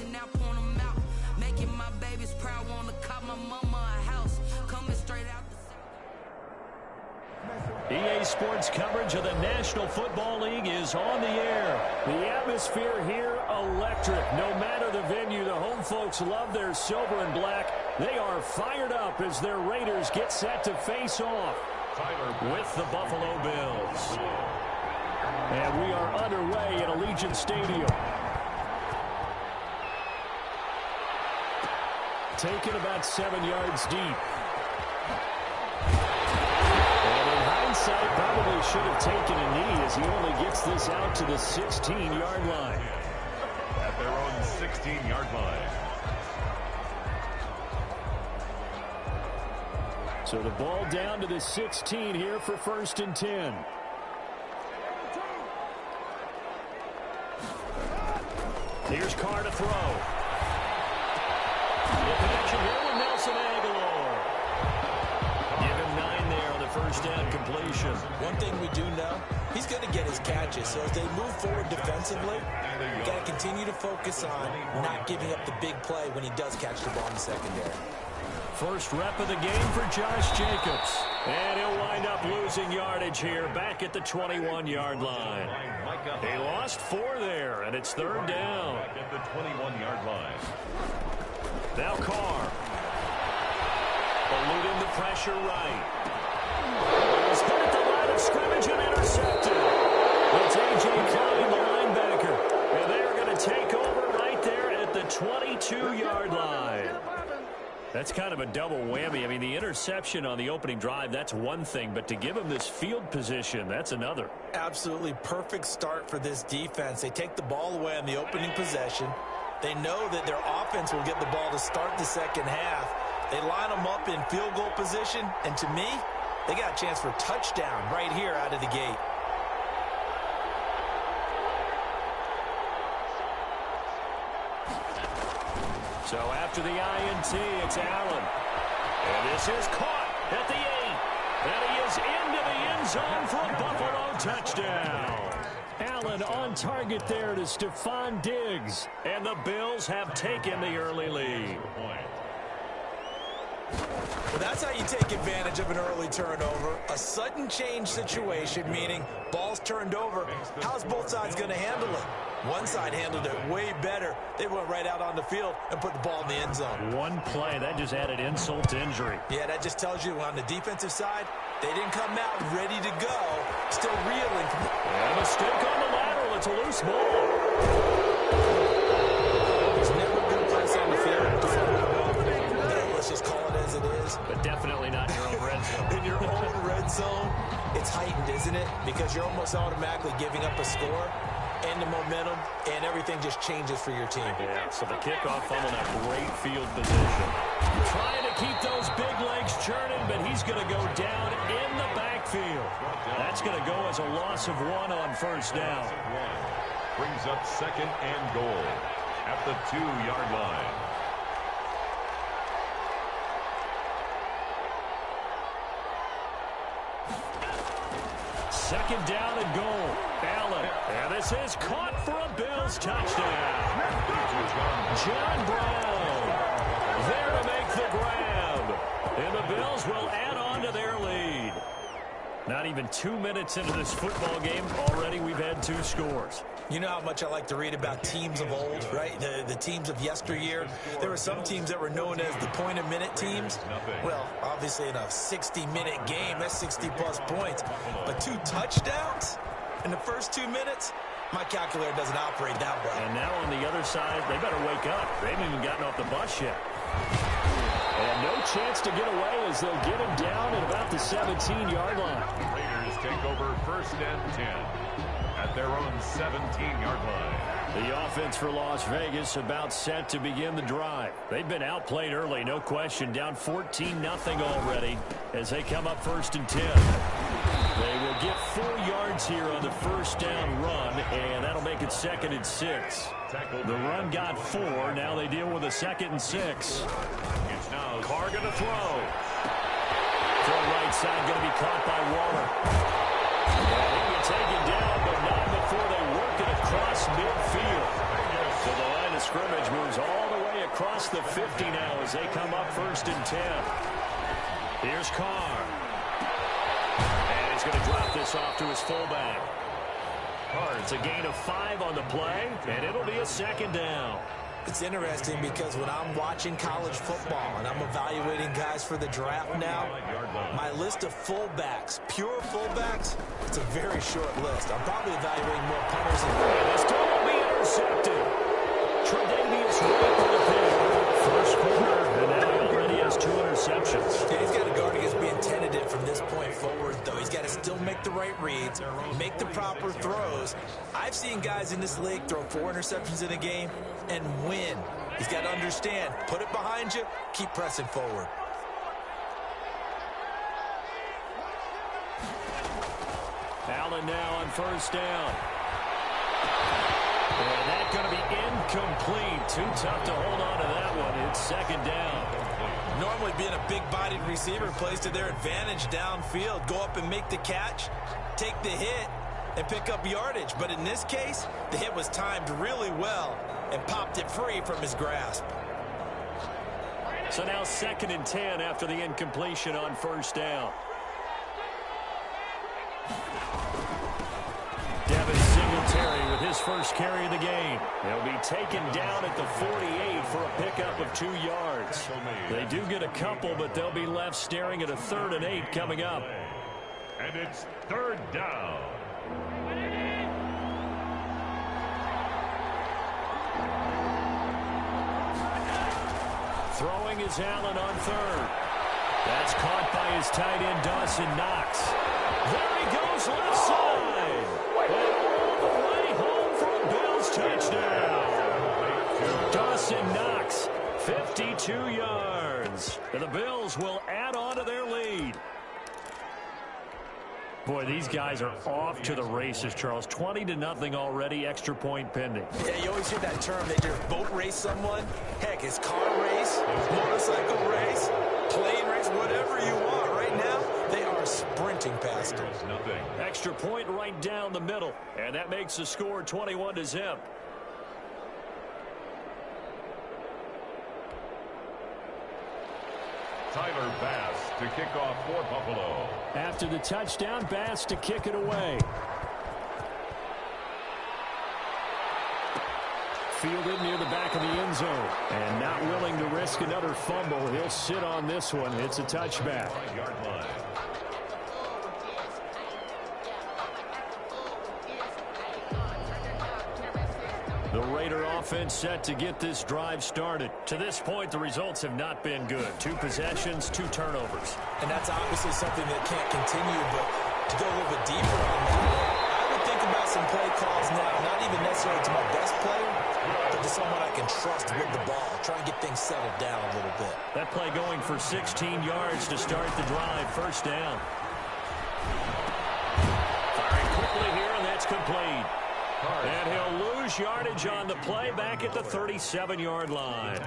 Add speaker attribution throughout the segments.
Speaker 1: and now point them out. Making my babies proud, wanna call my mama a house. Coming straight out the
Speaker 2: EA Sports coverage of the National Football League is on the air. The atmosphere here, electric. No matter the venue, the home folks love their silver and black. They are fired up as their Raiders get set to face off with the Buffalo Bills. And we are underway at Allegiant Stadium. Taken about 7 yards deep. Hindsight, probably should have taken a knee as he only gets this out to the 16-yard line.
Speaker 3: At their own 16-yard line.
Speaker 2: So the ball down to the 16 here for 1st and 10. Here's Carr to throw. The connection here with Nelson Aguilar. Give him 9 there on the first down completion.
Speaker 4: One thing we do know, he's going to get his catches. So as they move forward defensively, you got to continue to focus on not giving up the big play when he does catch the ball in the secondary.
Speaker 2: First rep of the game for Josh Jacobs. And he'll wind up losing yardage here back at the 21-yard line. He lost 4 there, and it's 3rd down.
Speaker 3: At the 21-yard line.
Speaker 2: Now Carr. Eluding the pressure right. He's hit at the line of scrimmage and intercepted. It's A.J. Klein, the linebacker. And they're going to take over right there at the 22-yard line. That's kind of a double whammy. I mean, the interception on the opening drive, that's one thing. But to give him this field position, that's another.
Speaker 4: Absolutely perfect start for this defense. They take the ball away on the opening possession. They know that their offense will get the ball to start the second half. They line them up in field goal position. And to me, they got a chance for a touchdown right here out of the gate.
Speaker 2: So after the INT, it's Allen. And this is caught at the 8. And he is into the end zone for a Buffalo touchdown. Allen on target there to Stephon Diggs. And the Bills have taken the early lead.
Speaker 4: Well, that's how you take advantage of an early turnover. A sudden change situation, meaning ball's turned over. How's both sides going to handle it? One side handled it way better. They went right out on the field and put the ball in the end zone.
Speaker 2: One play, that just added insult to injury.
Speaker 4: Yeah, that just tells you on the defensive side, they didn't come out ready to go. Still reeling.
Speaker 2: And a mistake on the lateral. It's a loose ball.
Speaker 4: There's never a good place on the field to find the ball. Let's just call it as it is.
Speaker 2: But definitely not in your own red zone.
Speaker 4: In your own red zone, it's heightened, isn't it? Because you're almost automatically giving up a score. And the momentum, and everything just changes for your team.
Speaker 2: Yeah, so the kickoff fumble, that great field position. Trying to keep those big legs churning, but he's going to go down in the backfield. That's going to go as a loss of 1 on first down.
Speaker 3: Brings up 2nd and goal at the 2-yard line.
Speaker 2: Second down and goal. Allen. And this is caught for a Bills touchdown. John Brown there to make the grab. And the Bills will add on to their lead. Not even 2 minutes into this football game, already we've had 2 scores.
Speaker 4: You know how much I like to read about teams of old, right? The teams of yesteryear. There were some teams that were known as the point-a-minute teams. Well, obviously in a 60-minute game, that's 60-plus points. But 2 touchdowns in the first 2 minutes? My calculator doesn't operate that way.
Speaker 2: And now on the other side, they better wake up. They haven't even gotten off the bus yet. And no chance to get away as they'll get him down at about the 17-yard line.
Speaker 3: Raiders take over 1st and 10 at their own 17-yard line.
Speaker 2: The offense for Las Vegas about set to begin the drive. They've been outplayed early, no question. Down 14-0 already as they come up 1st and 10. They will get 4 yards here on the first down run, and that'll make it 2nd and 6. The run got 4. Now they deal with a 2nd and 6. Carr going to throw. Throw right side going to be caught by Waller. And he will take it down, but not before they work it across midfield. So the line of scrimmage moves goes all the way across the 50 now as they come up 1st and 10. Here's Carr. And he's going to drop this off to his fullback. It's a gain of 5 on the play, and it'll be a 2nd down.
Speaker 4: It's interesting because when I'm watching college football and I'm evaluating guys for the draft now, my list of fullbacks, pure fullbacks, it's a very short list. I'm probably evaluating more punters than
Speaker 2: this time will be intercepted. Tre'Davious White for the pick. First quarter, and now he already has 2 interceptions.
Speaker 4: Yeah, he's got to guard against being tentative from this point forward, though. He's got to still make the right reads, make the proper throws. I've seen guys in this league throw 4 interceptions in a game and win. He's got to understand, put it behind you, keep pressing forward.
Speaker 2: Allen now on 1st down. And that's going to be incomplete. Too tough to hold on to that one. It's 2nd down.
Speaker 4: Normally being a big-bodied receiver plays to their advantage downfield. Go up and make the catch, take the hit, and pick up yardage. But in this case, the hit was timed really well and popped it free from his grasp.
Speaker 2: So now 2nd and 10 after the incompletion on 1st down. Devin Singletary with his first carry of the game. He'll be taken down at the 48 for a pickup of 2 yards. They do get a couple, but they'll be left staring at a 3rd and 8 coming up.
Speaker 3: And it's 3rd down.
Speaker 2: Throwing is Allen on 3rd. That's caught by his tight end, Dawson Knox. There he goes, left side. And all the way home for a Bills touchdown. Dawson Knox, 52 yards. And the Bills will add on to their lead. Boy, these guys are off to the races, Charles. 20-0 already, extra point pending.
Speaker 4: Yeah, you always hear that term. They just boat race someone. Heck, it's car race, motorcycle race, plane race, whatever you want. Right now, they are sprinting past it.
Speaker 2: Extra point right down the middle, and that makes the score 21-0.
Speaker 3: Tyler Bass to kick off for Buffalo.
Speaker 2: After the touchdown, Bass to kick it away. Fielded near the back of the end zone. And not willing to risk another fumble. He'll sit on this one. It's a touchback.
Speaker 3: Yard line.
Speaker 2: The Raider offense set to get this drive started. To this point, the results have not been good. 2 possessions, 2 turnovers.
Speaker 4: And that's obviously something that can't continue, but to go a little bit deeper on that, I would think about some play calls now, not even necessarily to my best player, but to someone I can trust with the ball. Try and get things settled down a little bit.
Speaker 2: That play going for 16 yards to start the drive. 1st down. Firing quickly here, and that's complete. And he'll lose yardage on the play back at the 37-yard line.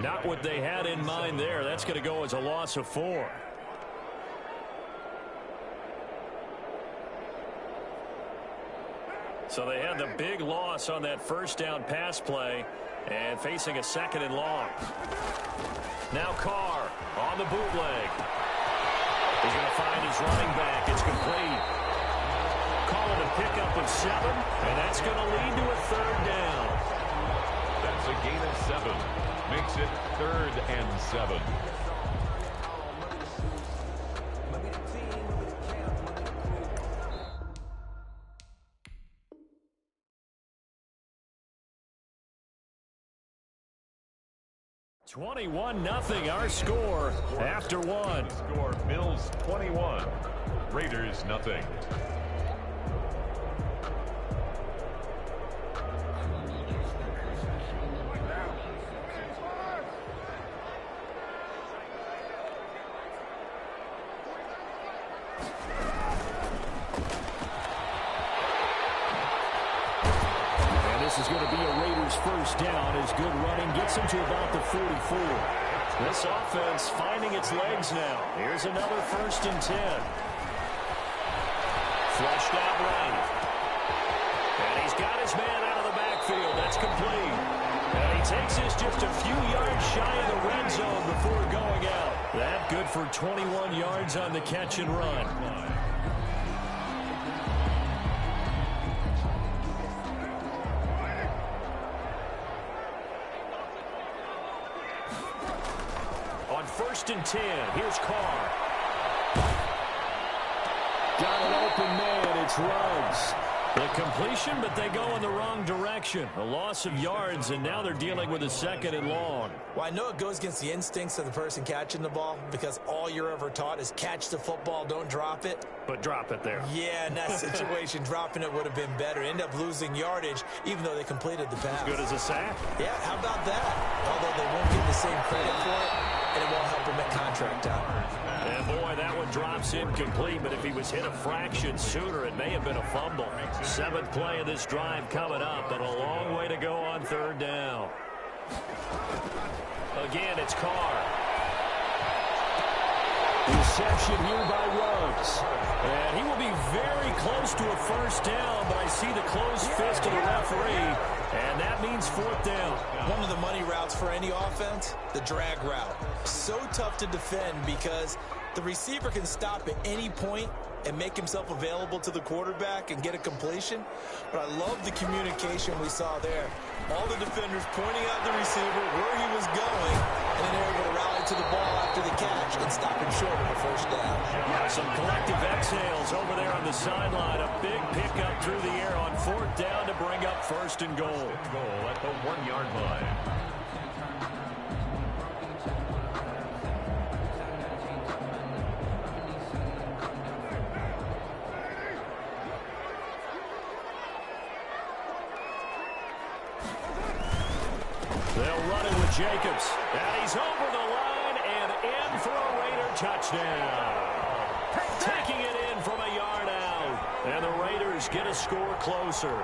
Speaker 2: Not what they had in mind there. That's going to go as a loss of 4. So they had the big loss on that 1st down pass play and facing a 2nd and long. Now Carr on the bootleg. He's going to find his running back. It's complete. Calling a pickup of 7, and that's going to lead to a 3rd down.
Speaker 3: That's a gain of 7. Makes it 3rd and 7.
Speaker 2: (21-0) our score after 1.
Speaker 3: Score Bills 21, Raiders 0.
Speaker 2: This is going to be a Raiders 1st down as good running gets him to about the 44. This offense finding its legs now. Here's another 1st and 10. Flushed out right. And he's got his man out of the backfield. That's complete. And he takes this just a few yards shy of the red zone before going out. That good for 21 yards on the catch and run. On 1st and 10, here's Carr. Got an open man, it's Ruggs. The completion, but they go in the wrong direction. A loss of yards, and now they're dealing with a 2nd and long.
Speaker 4: Well, I know it goes against the instincts of the person catching the ball because all you're ever taught is catch the football, don't drop it.
Speaker 2: But drop it there.
Speaker 4: Yeah, in that situation, dropping it would have been better. End up losing yardage, even though they completed the pass.
Speaker 2: As good as a sack.
Speaker 4: Yeah, how about that? Although they won't get the same credit for it, and it won't help them at contract time.
Speaker 2: And boy, that one drops incomplete, but if he was hit a fraction sooner, it may have been a fumble. 7th play of this drive coming up, but a long way to go on 3rd down. Again, it's Carr. Reception here by Ruggs. And he will be very close to a 1st down, but I see the closed fist of the referee, and that means 4th down.
Speaker 4: One of the money routes for any offense, the drag route. So tough to defend because the receiver can stop at any point and make himself available to the quarterback and get a completion. But I love the communication we saw there. All the defenders pointing out the receiver, where he was going, and then they're able to rally to the ball after the catch and stop him short of a 1st down.
Speaker 2: Some collective exhales over there on the sideline. A big pickup through the air on 4th down to bring up 1st and goal.
Speaker 3: Goal at the 1-yard line.
Speaker 2: They'll run it with Jacobs. And he's over the line and in for a Raider touchdown. Taking it in from a yard out. And the Raiders get a score closer.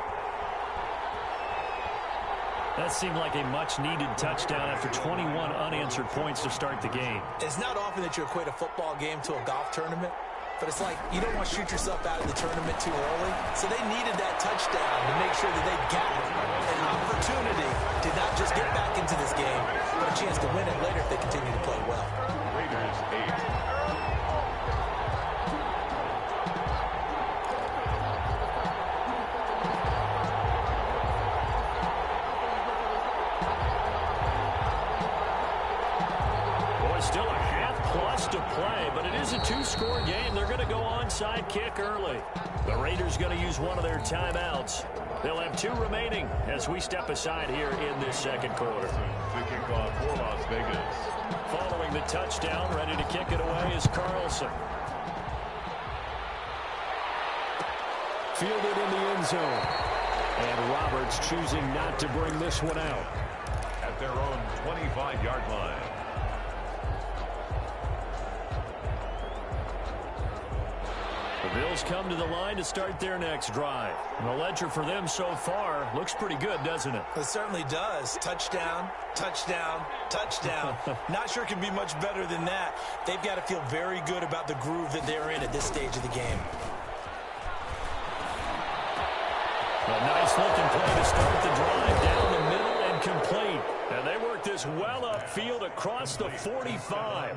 Speaker 2: That seemed like a much-needed touchdown after 21 unanswered points to start the game.
Speaker 4: It's not often that you equate a football game to a golf tournament, but it's like you don't want to shoot yourself out of the tournament too early. So they needed that touchdown to make sure that they got an opportunity to not just get back into this game, but a chance to win it later if they continue to play well.
Speaker 3: Raiders 8.
Speaker 2: Still a half plus to play, but it is a 2-score game. They're going to go onside kick early. The Raiders going to use one of their timeouts. They'll have 2 remaining as we step aside here in this 2nd quarter.
Speaker 3: To kick off for Las Vegas.
Speaker 2: Following the touchdown, ready to kick it away is Carlson. Fielded in the end zone. And Roberts choosing not to bring this one out.
Speaker 3: At their own 25-yard line.
Speaker 2: The Bills come to the line to start their next drive. And the ledger for them so far looks pretty good, doesn't it?
Speaker 4: It certainly does. Touchdown, touchdown, touchdown. Not sure it can be much better than that. They've got to feel very good about the groove that they're in at this stage of the game.
Speaker 2: A nice-looking play to start the drive down the middle and complete. And they work this well upfield across the 45.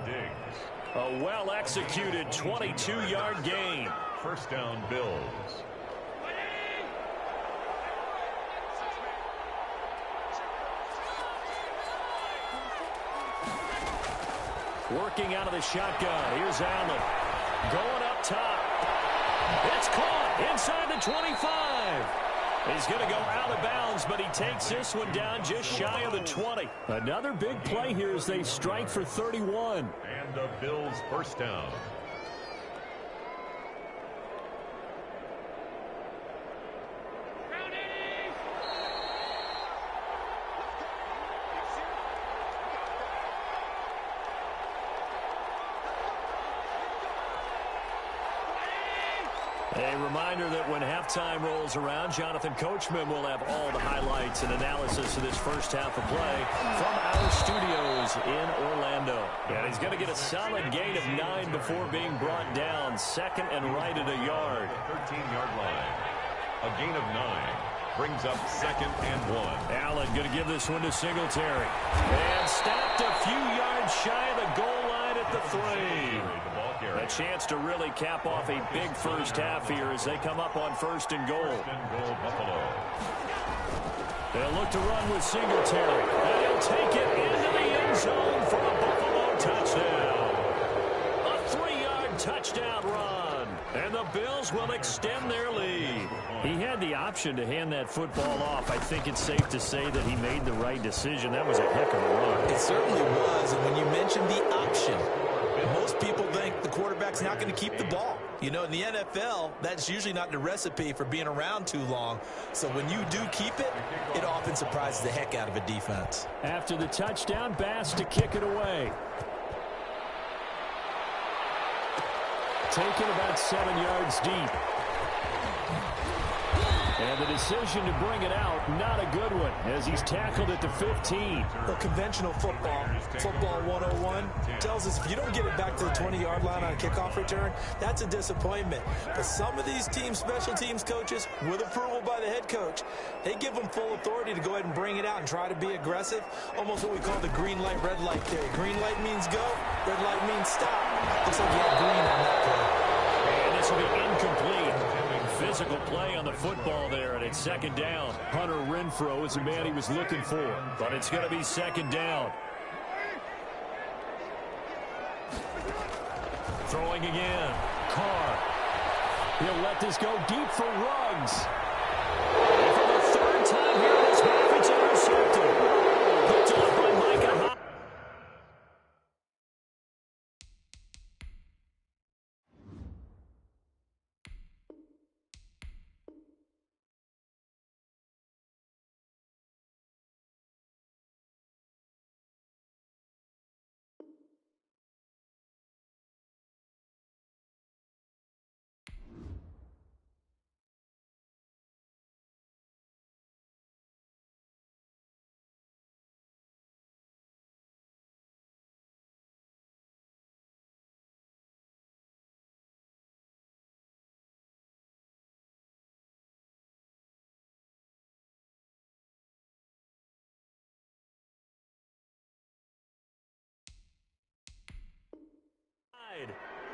Speaker 2: A well-executed 22-yard gain.
Speaker 3: 1st down, Bills.
Speaker 2: Working out of the shotgun. Here's Allen. Going up top. It's caught inside the 25. He's going to go out of bounds, but he takes this one down just shy of the 20. Another big play here as they strike for 31.
Speaker 3: And the Bills' 1st down.
Speaker 2: A reminder that when halftime rolls around, Jonathan Coachman will have all the highlights and analysis of this first half of play from our studios in Orlando. And he's going to get a solid gain of 9 before being brought down. 2nd and right at a yard.
Speaker 3: 13-yard line. A gain of 9. brings up 2nd and 1.
Speaker 2: Allen going to give this one to Singletary. And stopped a few yards shy of the goal line at the 3. A chance to really cap off a big first half here as they come up on 1st and goal.
Speaker 3: Buffalo.
Speaker 2: They'll look to run with Singletary. And he'll take it into the end zone for a Buffalo touchdown. A 3-yard touchdown run. And the Bills will extend their lead. He had the option to hand that football off. I think it's safe to say that he made the right decision. That was a heck of a run.
Speaker 4: It certainly was. And when you mentioned the option, most people think the quarterback's not going to keep the ball. You know, in the NFL, that's usually not the recipe for being around too long. So when you do keep it, it often surprises the heck out of a defense.
Speaker 2: After the touchdown, Bass to kick it away. Taken about 7 yards deep. And the decision to bring it out, not a good one, as he's tackled at the 15.
Speaker 4: Well, conventional football 101, tells us if you don't get it back to the 20-yard line on a kickoff return, that's a disappointment. But some of these team special teams coaches, with approval by the head coach, they give them full authority to go ahead and bring it out and try to be aggressive, almost what we call the green light, red light theory. Green light means go, red light means stop. Looks like you had green on that play.
Speaker 2: And this will be incomplete. Physical play on the football there, and it's 2nd down. Hunter Renfrow is the man he was looking for, but it's going to be 2nd down. Throwing again. Carr. He'll let this go deep for Ruggs. And for the 3rd time here this half, it's intercepted. Picked off by Micah.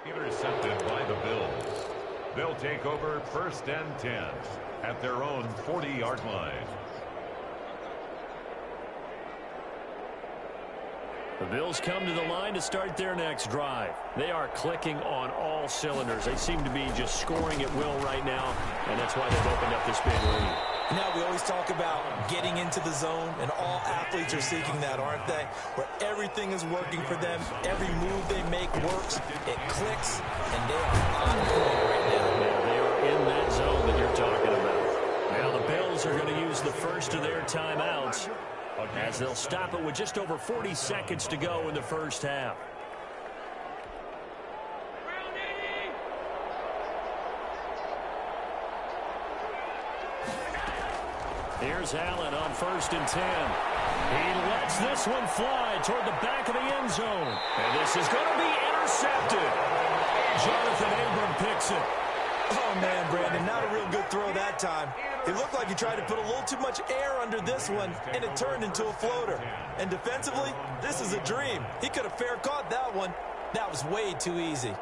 Speaker 3: Intercepted by the Bills. They'll take over 1st and 10 at their own 40-yard line.
Speaker 2: The Bills come to the line to start their next drive. They are clicking on all cylinders. They seem to be just scoring at will right now, and that's why they've opened up this big lead.
Speaker 4: Now, we always talk about getting into the zone, and all athletes are seeking that, aren't they? Where everything is working for them, every move they make works, it clicks, and they are on point right now.
Speaker 2: Yeah, they are in that zone that you're talking about. Now the Bills are going to use the first of their timeouts as they'll stop it with just over 40 seconds to go in the first half. Here's Allen on 1st and 10. He lets this one fly toward the back of the end zone. And this is going to be intercepted. Jonathan Abram picks it.
Speaker 4: Oh, man, Brandon, not a real good throw that time. It looked like he tried to put a little too much air under this one, and it turned into a floater. And defensively, this is a dream. He could have fair caught that one. That was way too easy.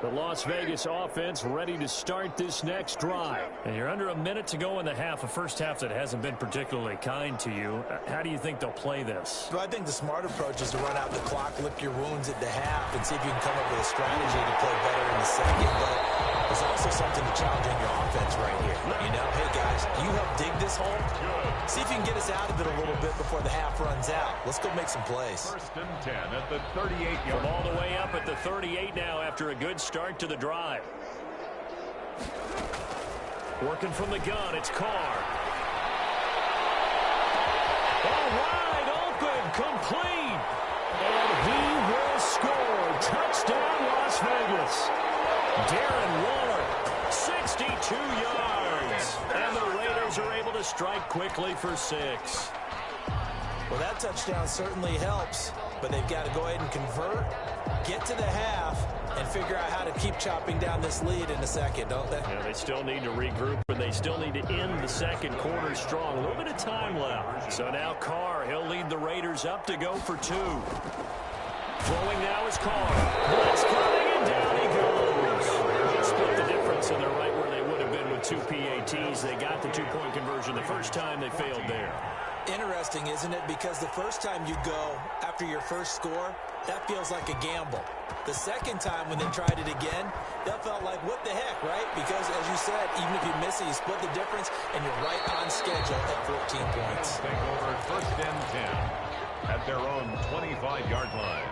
Speaker 2: The Las Vegas offense ready to start this next drive. And you're under a minute to go in the half, a first half that hasn't been particularly kind to you. How do you think they'll play this?
Speaker 4: Well, I think the smart approach is to run out the clock, lick your wounds at the half, and see if you can come up with a strategy to play better in the second. But there's also something to challenge in your offense right here. You know, hey, guys, you help dig this hole. See if you can get us out of it a little bit before the half runs out. Let's go make some plays.
Speaker 3: 1st and 10 at the 38-yard line.
Speaker 2: From all the way up at the 38 now after a good start to the drive. Working from the gun, it's Carr. All wide open, complete. And he will score. Touchdown, Las Vegas. Darren Waller, 62 yards. And the Raiders are able to strike quickly for 6.
Speaker 4: Well, that touchdown certainly helps, but they've got to go ahead and convert, get to the half, and figure out how to keep chopping down this lead in a second, don't they?
Speaker 2: Yeah, they still need to regroup, and they still need to end the second quarter strong. A little bit of time left. So now Carr, he'll lead the Raiders up to go for 2. Throwing now is Carr. Blitz coming, and down he goes. Split the difference, and they're right where they would have been with 2 PATs. They got the 2-point conversion the first time. They failed there.
Speaker 4: Interesting, isn't it? Because the first time you go after your first score, that feels like a gamble. The second time when they tried it again, that felt like, what the heck, right? Because, as you said, even if you miss it, you split the difference, and you're right on schedule at 14 points.
Speaker 3: Take over first and 10 at their own 25-yard line.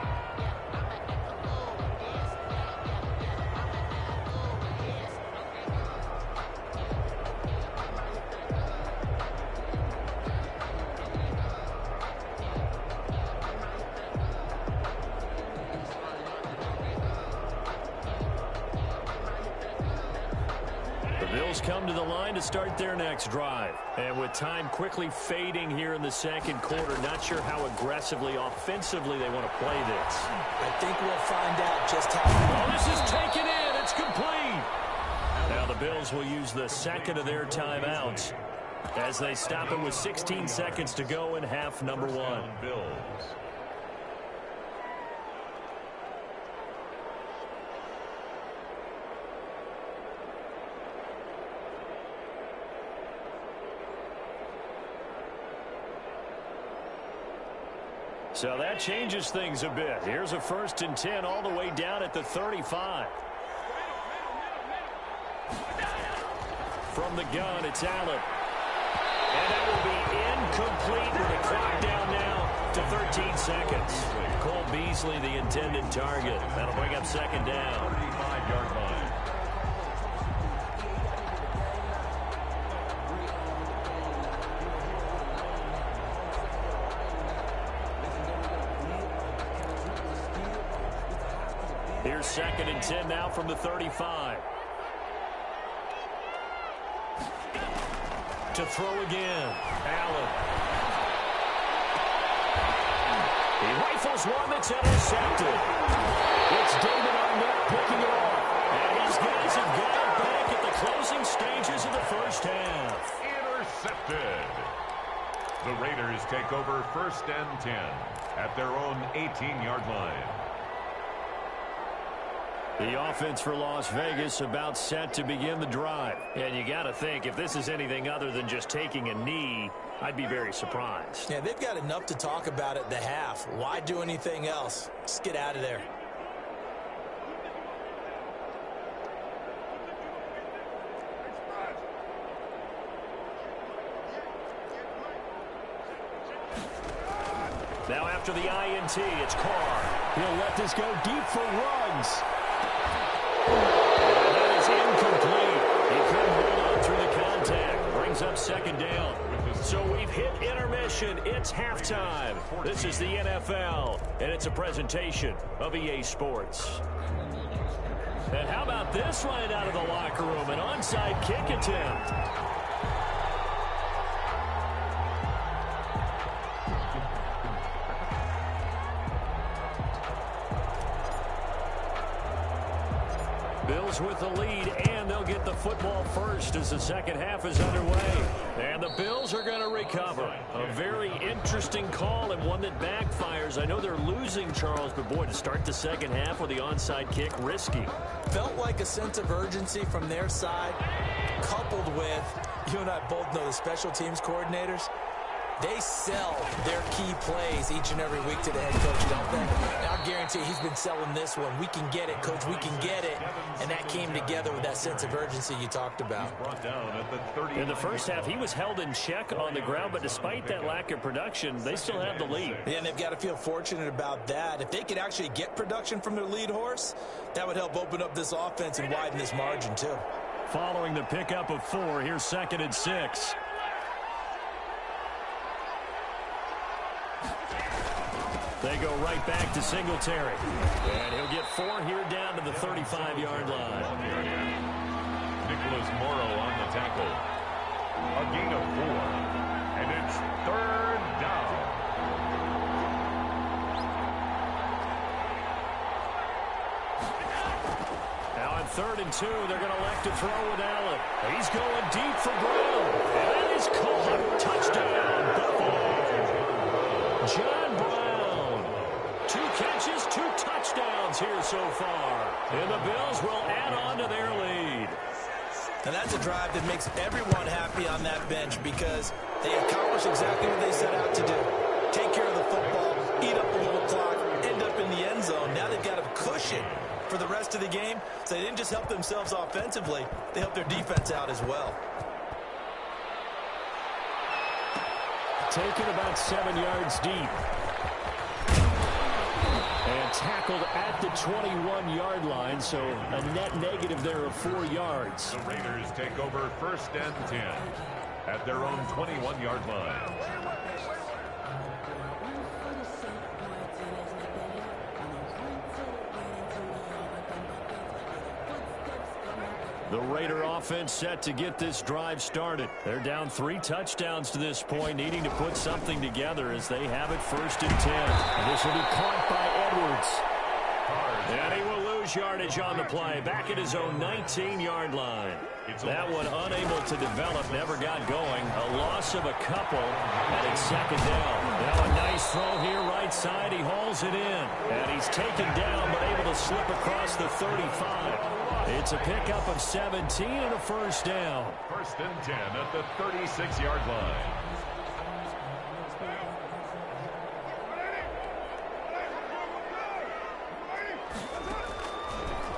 Speaker 2: Come to the line to start their next drive. And with time quickly fading here in the second quarter, not sure how aggressively, offensively they want to play this.
Speaker 4: I think we'll find out just how.
Speaker 2: Oh, this is taken in. It's complete. Now the Bills will use the second of their timeouts as they stop it with 16 seconds to go in half number 1.
Speaker 3: Bills.
Speaker 2: So that changes things a bit. Here's a 1st and 10 all the way down at the 35. From the gun, it's Allen. And that will be incomplete with the clock down now to 13 seconds. Cole Beasley, the intended target. That'll bring up second down.
Speaker 3: 35-yard line.
Speaker 2: Here's 2nd and 10 now from the 35. To throw again. Allen. He rifles one that's intercepted. It's David Arnett picking it off. And his guys have got it back at the closing stages of the first half.
Speaker 3: Intercepted. The Raiders take over 1st and 10 at their own 18-yard line.
Speaker 2: The offense for Las Vegas about set to begin the drive. And you got to think, if this is anything other than just taking a knee, I'd be very surprised.
Speaker 4: Yeah, they've got enough to talk about at the half. Why do anything else? Just get out of there.
Speaker 2: Now after the INT, it's Carr. He'll let this go deep for Ruggs. And that is incomplete. He couldn't hold on through the contact. Brings up second down. So we've hit intermission. It's halftime. This is the NFL, and it's a presentation of EA Sports. And how about this right out of the locker room? An onside kick attempt. Bills with the lead, and they'll get the football first as the second half is underway. And the Bills are going to recover. A very interesting call and one that backfires. I know they're losing, Charles, but boy, to start the second half with the onside kick, risky.
Speaker 4: Felt like a sense of urgency from their side, coupled with, you and I both know the special teams coordinators. They sell their key plays each and every week to the head coach, don't they? And I guarantee he's been selling this one. We can get it, coach. We can get it. And that came together with that sense of urgency you talked about.
Speaker 2: In the first half, he was held in check on the ground, but despite that lack of production, they still have the lead.
Speaker 4: Yeah, and they've got to feel fortunate about that. If they could actually get production from their lead horse, that would help open up this offense and widen this margin, too.
Speaker 2: Following the pickup of 4, here's 2nd and 6. They go right back to Singletary. And he'll get 4 here down to the 35-yard line.
Speaker 3: Nicholas Morrow on the tackle. A gain of 4. And it's 3rd down.
Speaker 2: 3rd and 2. They're going to elect to throw with Allen. He's going deep for Brown. And that is caught. Touchdown, Buffalo. John Brown. 2 catches, 2 touchdowns here so far. And the Bills will add on to their lead.
Speaker 4: And that's a drive that makes everyone happy on that bench because they accomplish exactly what they set out to do. Take care of the football, eat up a little clock, end up in the end zone. Now they've got a cushion for the rest of the game. So they didn't just help themselves offensively, they helped their defense out as well.
Speaker 2: Taken about 7 yards deep. And tackled at the 21-yard line, so a net negative there of 4 yards.
Speaker 3: The Raiders take over 1st and 10 at their own 21-yard line.
Speaker 2: The Raider offense set to get this drive started. They're down 3 touchdowns to this point, needing to put something together as they have it 1st and 10. And this will be caught by Edwards. And he will lose yardage on the play, back at his own 19-yard line. That one unable to develop, never got going. A loss of a couple, and it's 2nd down. Now a nice throw here right side. He hauls it in, and he's taken down but able to slip across the 35. It's a pickup of 17 and a 1st down.
Speaker 3: 1st and 10 at the 36-yard line.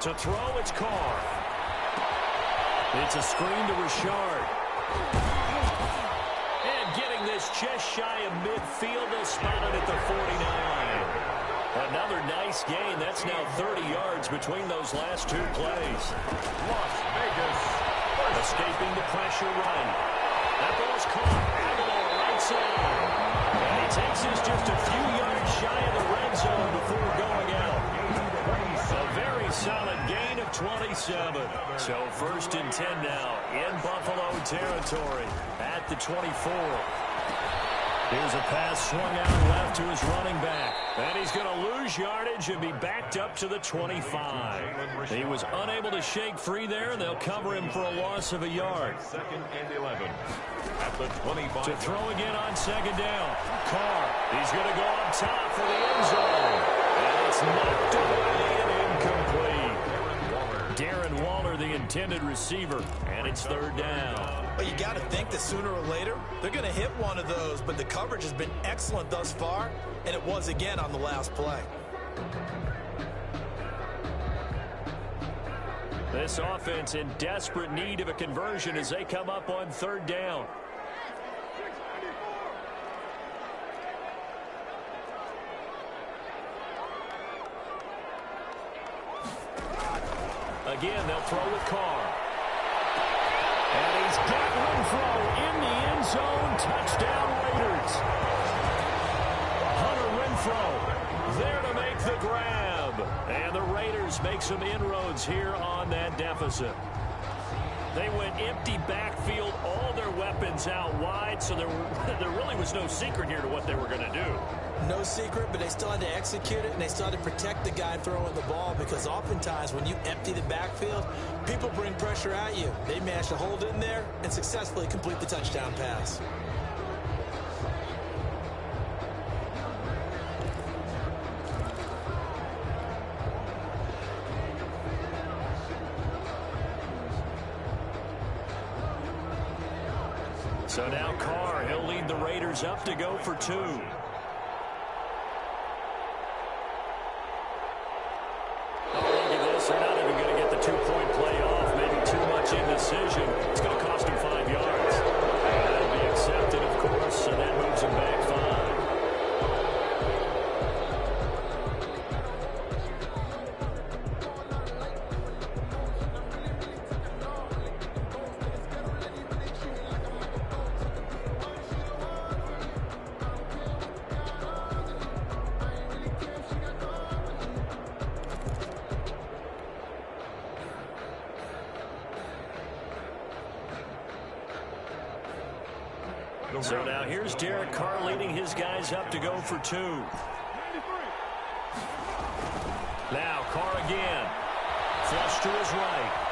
Speaker 2: To throw, it's Carr. It's a screen to Richard. And getting this just shy of midfield, they'll spot it at the 49. Another nice gain. That's now 30 yards between those last 2 plays.
Speaker 3: Las Vegas.
Speaker 2: Escaping the pressure right. That ball's caught. Aguilar right side. And he takes this just a few yards shy of the red zone before going out. A very solid gain of 27. So 1st and 10 now in Buffalo territory at the 24. Here's a pass swung out left to his running back. And he's going to lose yardage and be backed up to the 25. He was unable to shake free there. They'll cover him for a loss of a yard.
Speaker 3: 2nd and 11 at the 25.
Speaker 2: To throw again on 2nd down. Carr, he's going to go up top for the end zone. And it's knocked away and incomplete. Darren Waller, the intended receiver, and it's 3rd down.
Speaker 4: Well, you got to think that sooner or later they're going to hit one of those, but the coverage has been excellent thus far, and it was again on the last play.
Speaker 2: This offense in desperate need of a conversion as they come up on 3rd down. Again, they'll throw with Carr. And he's got Renfro in the end zone. Touchdown, Raiders. Hunter Renfro there to make the grab. And the Raiders make some inroads here on that deficit. They went empty backfield, all their weapons out wide, so there really was no secret here to what they were going to do.
Speaker 4: No secret, but they still had to execute it, and they still had to protect the guy throwing the ball because oftentimes when you empty the backfield, people bring pressure at you. They managed to hold in there and successfully complete the touchdown pass.
Speaker 2: So now Carr, he'll lead the Raiders up to go for 2. They're not even going to get the 2-point play off. Maybe too much indecision. It's going to cost him 5 yards. That'll be accepted, of course, and that moves him back 5. So now here's Derek Carr leading his guys up to go for 2. Now Carr again. flush to his right.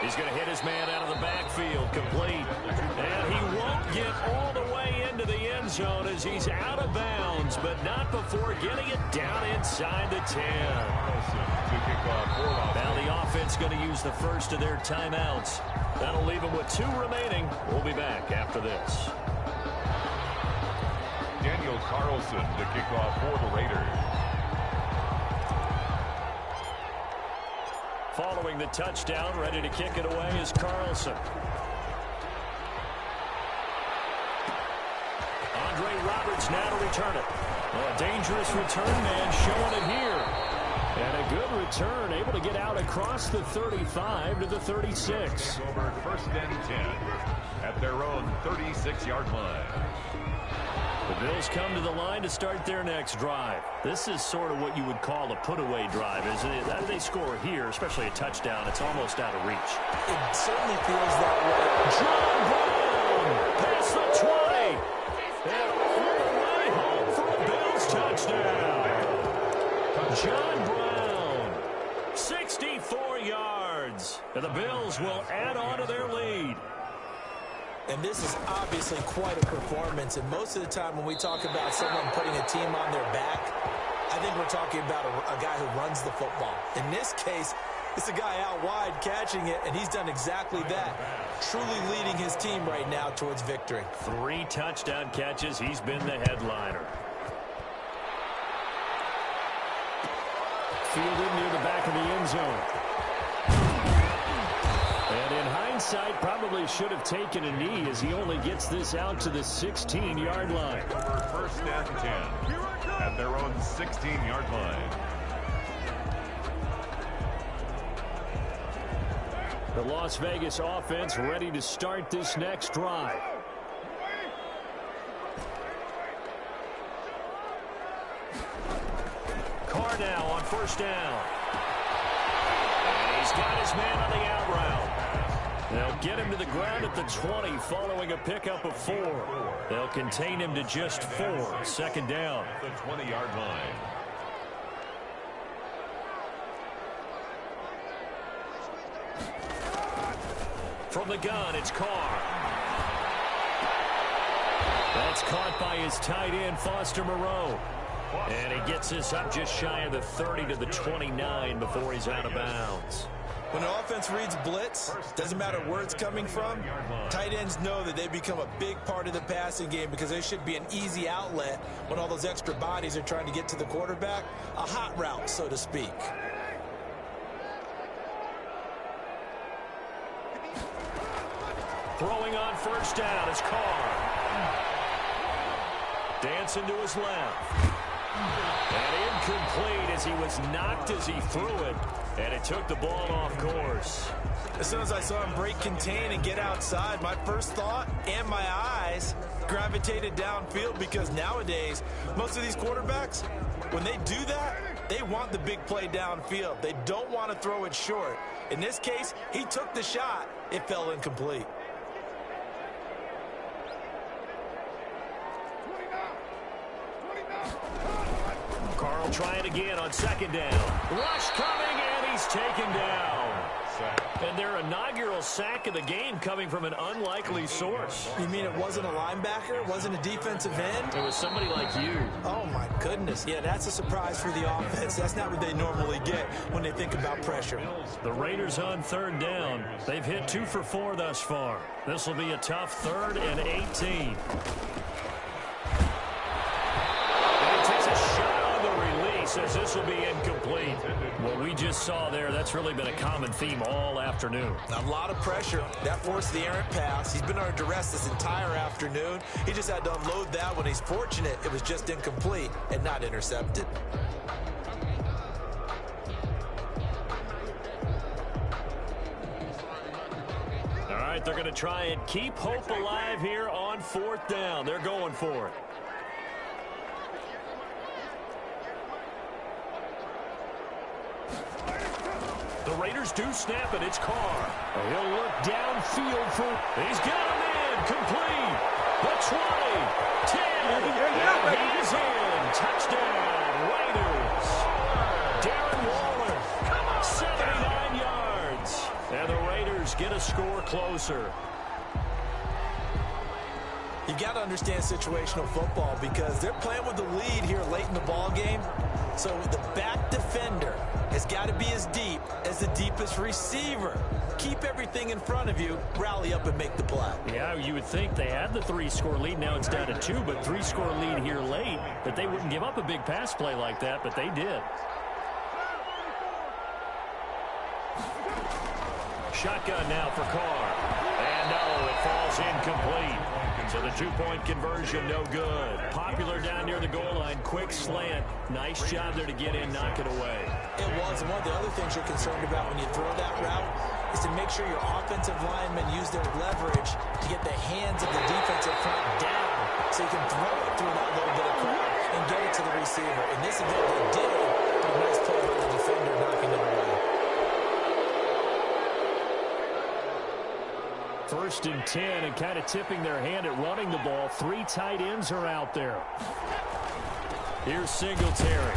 Speaker 2: He's going to hit his man out of the backfield, complete. And he won't get all the way into the end zone as he's out of bounds, but not before getting it down inside the 10. Now the offense going to use the first of their timeouts. That'll leave them with 2 remaining. We'll be back after this.
Speaker 3: Daniel Carlson to kick off for the Raiders.
Speaker 2: Following the touchdown, ready to kick it away is Carlson. Andre Roberts now to return it. Well, a dangerous return man showing it here. And a good return, able to get out across the 35 to the 36.
Speaker 3: Over 1st and 10 at their own 36-yard line.
Speaker 2: The Bills come to the line to start their next drive. This is sort of what you would call a put-away drive, isn't it? As they score here, especially a touchdown, it's almost out of reach.
Speaker 4: It certainly feels that way.
Speaker 2: John Brown past the 20. And all the way home for a Bills touchdown. John Brown, 64 yards. And the Bills will add on to their lead.
Speaker 4: And this is obviously quite a performance. And most of the time when we talk about someone putting a team on their back, I think we're talking about a guy who runs the football. In this case, it's a guy out wide catching it, and he's done exactly that. Truly leading his team right now towards victory.
Speaker 2: 3 touchdown catches. He's been the headliner. Fielded near the back of the end zone. And in hindsight, probably should have taken a knee as he only gets this out to the 16-yard line.
Speaker 3: Over 1st and 10 at their own 16-yard line.
Speaker 2: The Las Vegas offense ready to start this next drive. Carr now on 1st down. And he's got his man on the out route. They'll get him to the ground at the 20 following a pickup of 4. They'll contain him to just 4. 2nd down.
Speaker 3: The 20-yard line.
Speaker 2: From the gun, it's Carr. That's caught by his tight end, Foster Moreau. And he gets this up just shy of the 30 to the 29 before he's out of bounds.
Speaker 4: When an offense reads blitz, doesn't matter where it's coming from, tight ends know that they become a big part of the passing game because they should be an easy outlet when all those extra bodies are trying to get to the quarterback. A hot route, so to speak.
Speaker 2: Throwing on 1st down is Carr. Dancing to his left. And incomplete as he was knocked as he threw it. And it took the ball off course.
Speaker 4: As soon as I saw him break contain and get outside, my first thought and my eyes gravitated downfield because nowadays, most of these quarterbacks, when they do that, they want the big play downfield. They don't want to throw it short. In this case, he took the shot. It fell incomplete.
Speaker 2: Carl trying again on 2nd down. Rush coming, and he's taken down. And their inaugural sack of the game coming from an unlikely source.
Speaker 4: You mean it wasn't a linebacker? It wasn't a defensive end?
Speaker 2: It was somebody like you.
Speaker 4: Oh, my goodness. Yeah, that's a surprise for the offense. That's not what they normally get when they think about pressure.
Speaker 2: The Raiders on 3rd down. They've hit 2 for 4 thus far. This will be a tough 3rd and 18. Says this will be incomplete. What we just saw there, that's really been a common theme all afternoon.
Speaker 4: A lot of pressure. That forced the errant pass. He's been under duress this entire afternoon. He just had to unload that when he's fortunate it was just incomplete and not intercepted.
Speaker 2: All right, they're going to try and keep hope alive here on 4th down. They're going for it. The Raiders do snap it. It's Carr. He'll look downfield for... He's got him in. Complete. The 20. 10. And he's in. Touchdown, Raiders. Derek score closer.
Speaker 4: You got to understand situational football because they're playing with the lead here late in the ball game. So the back defender has got to be as deep as the deepest receiver. Keep everything in front of you, rally up and make the play.
Speaker 2: Yeah, you would think they had the 3-score lead. Now it's down to 2, but 3-score lead here late, that they wouldn't give up a big pass play like that, but they did. Shotgun now for Carr. And no, it falls incomplete. So the 2-point conversion, no good. Popular down near the goal line. Quick slant. Nice job there to get in, knock it away.
Speaker 4: It was. And one of the other things you're concerned about when you throw that route is to make sure your offensive linemen use their leverage to get the hands of the defensive front down so you can throw it through that little bit of crowd and get it to the receiver. In this event, they did it, but a nice play by the defender knocking it away.
Speaker 2: 1st and 10, and kind of tipping their hand at running the ball. 3 tight ends are out there. Here's Singletary.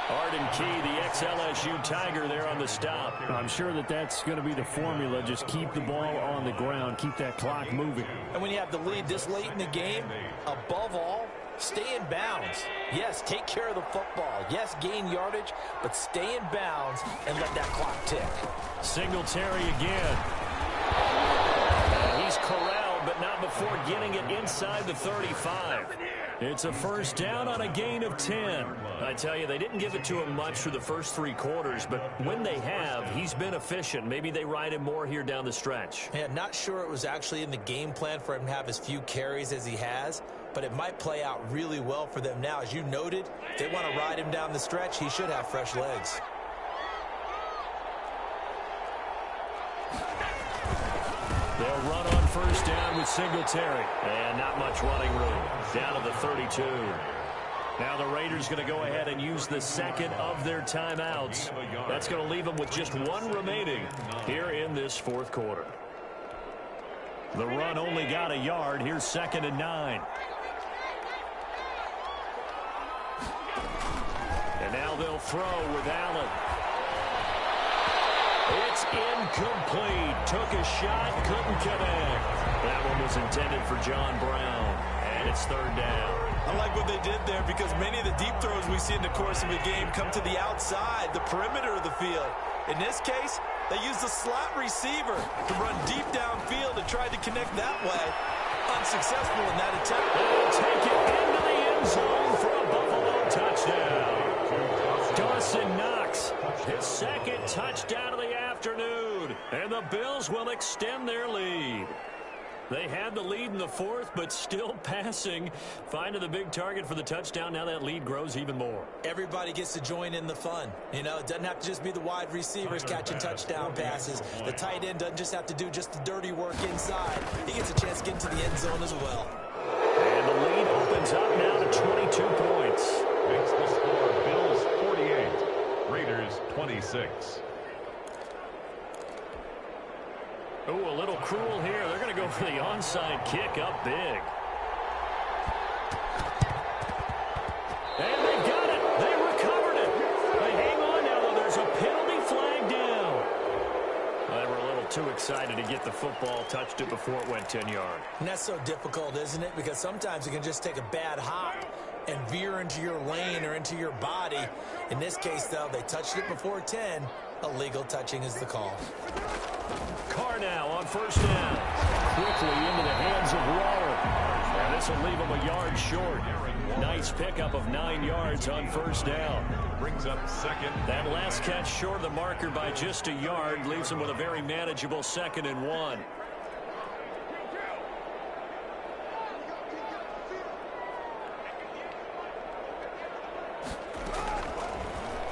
Speaker 2: Arden Key, the ex-LSU Tiger, there on the stop. I'm sure that that's going to be the formula. Just keep the ball on the ground. Keep that clock moving.
Speaker 4: And when you have the lead this late in the game, above all, stay in bounds. Yes, take care of the football. Yes, gain yardage, but stay in bounds and let that clock tick.
Speaker 2: Singletary again. And he's corralled, but not before getting it inside the 35. It's a 1st down on a gain of 10. I tell you, they didn't give it to him much for the first 3 quarters, but when they have, he's been efficient. Maybe they ride him more here down the stretch.
Speaker 4: Yeah, not sure it was actually in the game plan for him to have as few carries as he has, but it might play out really well for them now. As you noted, if they want to ride him down the stretch, he should have fresh legs.
Speaker 2: They'll run on 1st down with Singletary. And not much running room. Down to the 32. Now the Raiders going to go ahead and use the 2nd of their timeouts. That's going to leave them with just 1 remaining here in this 4th quarter. The run only got a yard. Here's 2nd and 9. And now they'll throw with Allen. It's incomplete. Took a shot, couldn't connect. That one was intended for John Brown. And it's 3rd down.
Speaker 4: I like what they did there because many of the deep throws we see in the course of a game come to the outside, the perimeter of the field. In this case, they used the slot receiver to run deep downfield and tried to connect that way. Unsuccessful in that attempt.
Speaker 2: They'll take it into the end zone for a Buffalo touchdown. Dawson Knox, his 2nd touchdown of the afternoon. And the Bills will extend their lead. They had the lead in the 4th, but still passing. Finding the big target for the touchdown. Now that lead grows even more.
Speaker 4: Everybody gets to join in the fun. You know, it doesn't have to just be the wide receivers catching touchdown passes. The tight end doesn't just have to do just the dirty work inside. He gets a chance to get into the end zone as well.
Speaker 2: And the lead opens up now to 22 points.
Speaker 3: Makes the score Bills 48, Raiders 26.
Speaker 2: Oh, a little cruel here. They're going to go for the onside kick up big. And they got it. They recovered it. They hang on now, though. There's a penalty flag down. They were a little too excited to get the football, touched it before it went 10 yards.
Speaker 4: And that's so difficult, isn't it? Because sometimes you can just take a bad hop and veer into your lane or into your body. In this case, though, they touched it before 10. Illegal touching is the call.
Speaker 2: Carr now on 1st down. Quickly into the hands of Waller. And this will leave him a yard short. Nice pickup of 9 yards on 1st down.
Speaker 3: Brings up 2nd.
Speaker 2: That last catch short of the marker by just a yard leaves him with a very manageable 2nd and 1.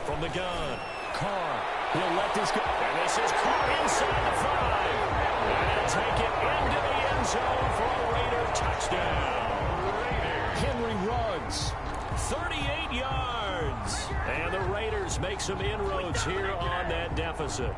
Speaker 2: From the gun, Carr. He'll let this go. And this is Carr inside the 5. And take it into the end zone for a Raider touchdown. Henry Ruggs, 38 yards. And the Raiders make some inroads here on that deficit.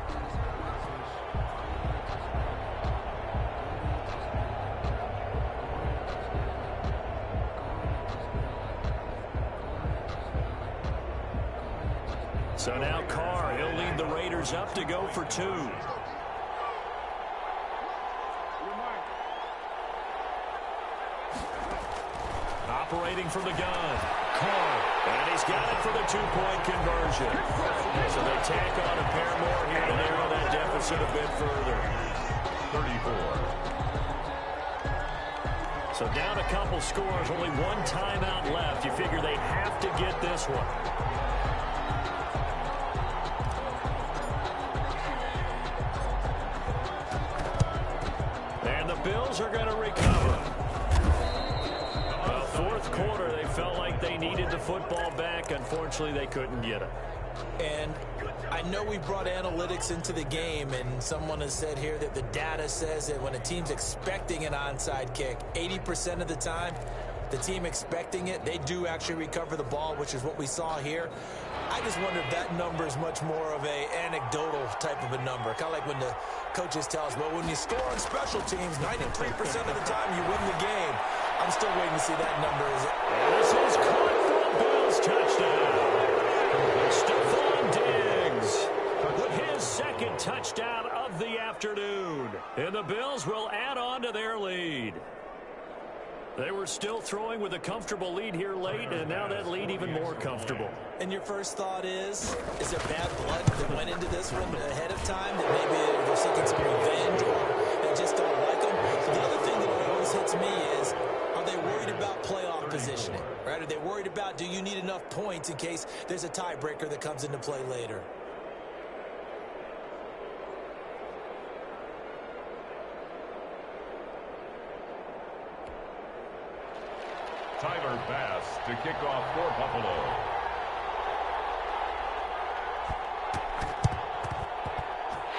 Speaker 2: So now Carr, he'll lead the Raiders up to go for 2. operating from the gun. Carr. And he's got it for the two-point conversion. So they tack on a pair more here to narrow that deficit a bit further.
Speaker 3: 34.
Speaker 2: So down a couple scores, only one timeout left. You figure they have to get this one. And the Bills are going to recover. Well, fourth quarter, they felt like they needed the football back. Unfortunately, they couldn't get it.
Speaker 4: And I know we brought analytics into the game, and someone has said here that the data says that when a team's expecting an onside kick, 80% of the time, the team expecting it, they do actually recover the ball, which is what we saw here. I just wonder if that number is much more of a anecdotal type of a number. Kind of like when the coaches tell us, well, when you score on special teams, 93% of the time you win the game. I'm still waiting to see that number.
Speaker 2: This is caught for a Bills touchdown. Stephon Diggs with his second touchdown of the afternoon. And the Bills will add on to their lead. They were still throwing with a comfortable lead here late, and now that lead even more comfortable.
Speaker 4: And your first thought is there bad blood that went into this one ahead of time, that maybe they're seeking some revenge or they just don't like them? The other thing that always hits me is, are they worried about playoff positioning? Right? Are they worried about, do you need enough points in case there's a tiebreaker that comes into play later?
Speaker 3: Tyler Bass to kick off for Buffalo.